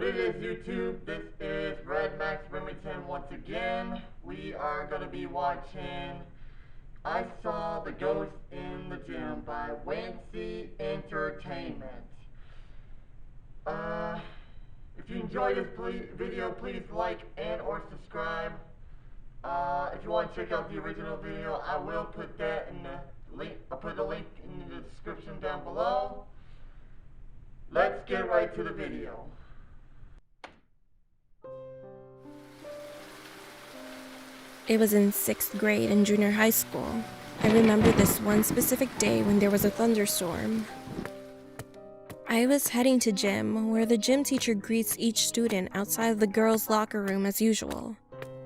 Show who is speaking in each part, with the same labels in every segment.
Speaker 1: What it is, YouTube? This is Red Max Remington once again. We are going to be watching I Saw the Ghost in the Gym by Wancy Entertainment. If you enjoyed this video, please like and or subscribe. If you want to check out the original video, I will put that in the link. I'll put the link in the description down below. Let's get right to the video.
Speaker 2: It was in 6th grade in junior high school. I remember this one specific day when there was a thunderstorm. I was heading to gym, where the gym teacher greets each student outside of the girls' locker room as usual.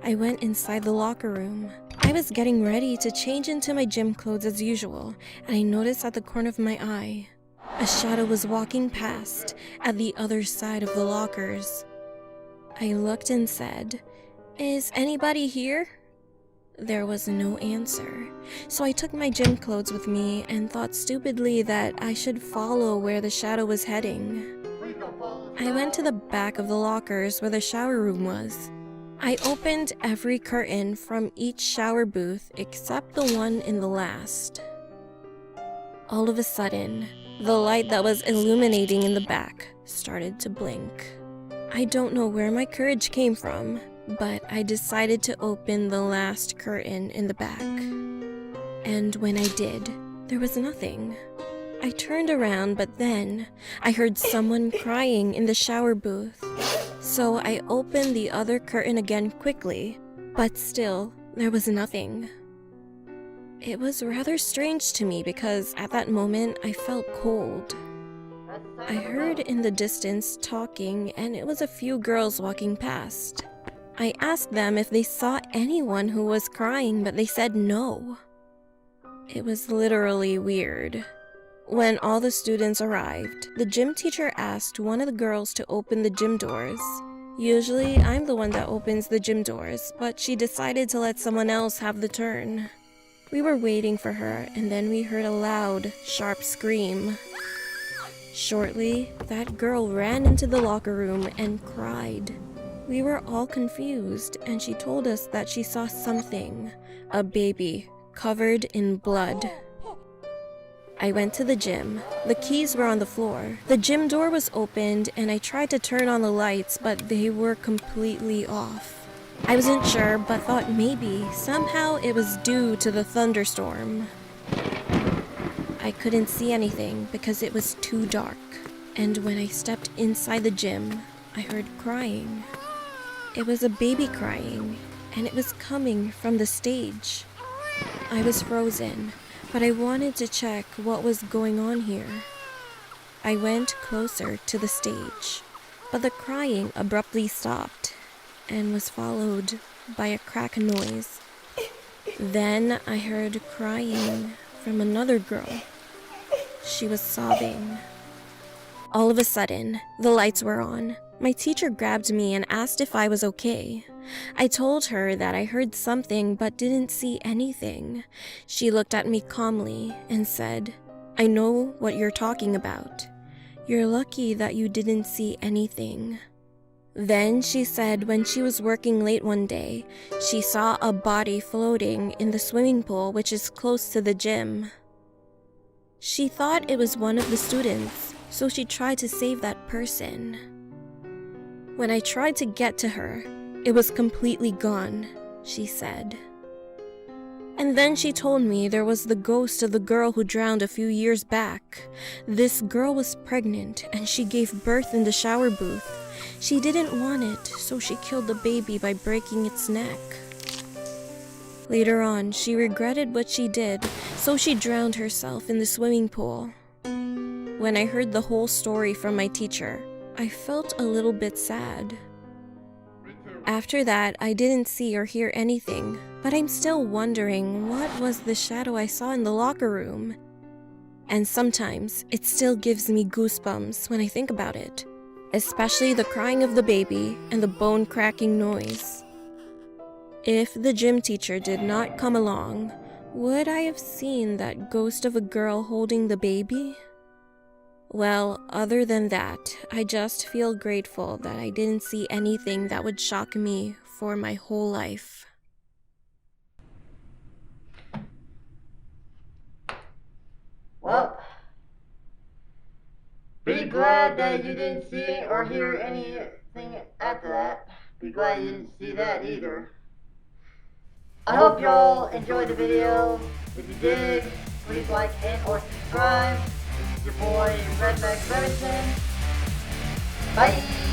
Speaker 2: I went inside the locker room. I was getting ready to change into my gym clothes as usual, and I noticed at the corner of my eye, a shadow was walking past at the other side of the lockers. I looked and said, "Is anybody here?" There was no answer, so I took my gym clothes with me and thought stupidly that I should follow where the shadow was heading. I went to the back of the lockers where the shower room was. I opened every curtain from each shower booth except the one in the last. All of a sudden, the light that was illuminating in the back started to blink. I don't know where my courage came from, but I decided to open the last curtain in the back. And when I did, there was nothing. I turned around, but then I heard someone crying in the shower booth. So I opened the other curtain again quickly, but still, there was nothing. It was rather strange to me because at that moment I felt cold. I heard in the distance talking, and it was a few girls walking past. I asked them if they saw anyone who was crying, but they said no. It was literally weird. When all the students arrived, the gym teacher asked one of the girls to open the gym doors. Usually, I'm the one that opens the gym doors, but she decided to let someone else have the turn. We were waiting for her, and then we heard a loud, sharp scream. Shortly, that girl ran into the locker room and cried. We were all confused, and she told us that she saw something, a baby, covered in blood. I went to the gym. The keys were on the floor. The gym door was opened, and I tried to turn on the lights, but they were completely off. I wasn't sure, but thought maybe, somehow it was due to the thunderstorm. I couldn't see anything because it was too dark, and when I stepped inside the gym, I heard crying. It was a baby crying, and it was coming from the stage. I was frozen, but I wanted to check what was going on here. I went closer to the stage, but the crying abruptly stopped and was followed by a crack noise. Then I heard crying from another girl. She was sobbing. All of a sudden, the lights were on. My teacher grabbed me and asked if I was okay. I told her that I heard something but didn't see anything. She looked at me calmly and said, "I know what you're talking about. You're lucky that you didn't see anything." Then she said when she was working late one day, she saw a body floating in the swimming pool which is close to the gym. She thought it was one of the students, so she tried to save that person. When I tried to get to her, it was completely gone, she said. And then she told me there was the ghost of the girl who drowned a few years back. This girl was pregnant and she gave birth in the shower booth. She didn't want it, so she killed the baby by breaking its neck. Later on, she regretted what she did, so she drowned herself in the swimming pool. When I heard the whole story from my teacher, I felt a little bit sad. After that, I didn't see or hear anything, but I'm still wondering what was the shadow I saw in the locker room. And sometimes, it still gives me goosebumps when I think about it, especially the crying of the baby and the bone-cracking noise. If the gym teacher did not come along, would I have seen that ghost of a girl holding the baby? Well, other than that, I just feel grateful that I didn't see anything that would shock me for my whole life.
Speaker 1: Well, be glad that you didn't see or hear anything after that. Be glad you didn't see that either. I hope y'all enjoyed the video. If you did, please like and or subscribe. This is your boy, Redneck Medicine. Bye!